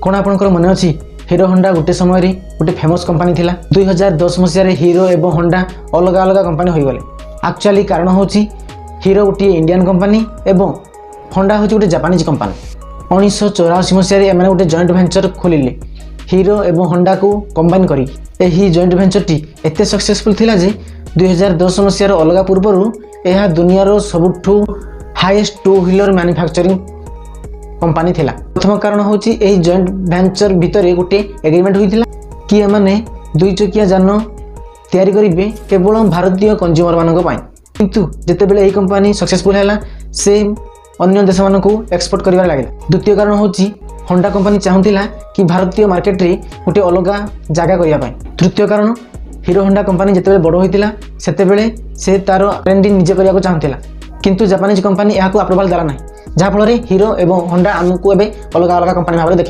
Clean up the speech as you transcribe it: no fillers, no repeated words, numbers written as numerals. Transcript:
कौन आपंकर मन अच्छी हीरो होंडा गोटे समय गोटे फेमस कंपनी थिला 2010 मसीह हीरो एवं होंडा अलग अलग कंपनी हो गले। एक्चुअली कारण हूँ हीरो गोटे इंडियन कंपनी एवं होंडा हूँ गोटे जापानीज कंपनी। 1984 मसीह गोटे जॉइंट वेंचर खोलिले हीरो एवं होंडा को कंबाइन करी। यही जॉइंट वेंचर टी एते सक्सेसफुल थिला जे 2010 मसीह अलग पूर्व यह दुनियार सबुठू highest two wheeler manufacturing company थिला। प्रथम कारण हूँ यही जॉइंट वेंचर भितर गोटे एग्रीमेंट होइथिला कि एमाने दुई चकिया जान तैयारी करेंगे केवल भारतीय कंज्यूमर मानक पाई। किंतु जेतेबेले यही कंपनी सक्सेसफुल हैला से अन्य देश मानक एक्सपोर्ट करिवार लागला। द्वितीय कारण हूँ होंडा कंपनी चाहूला कि भारतीय मार्केट रे गोटे अलग जगह करिया पाई। तृतीय कारण हीरो होंडा कंपनी जेतेबेले बड़ होइतिला सेतेबेले से तार ब्रांडिंग निजे करिया चाहूला किंतु जापानीज कंपनी यहाँ अप्रूवाल देला ना जहाँफल हीरो एवं होंडा आमको अलग अलग कंपनी भाव देखा।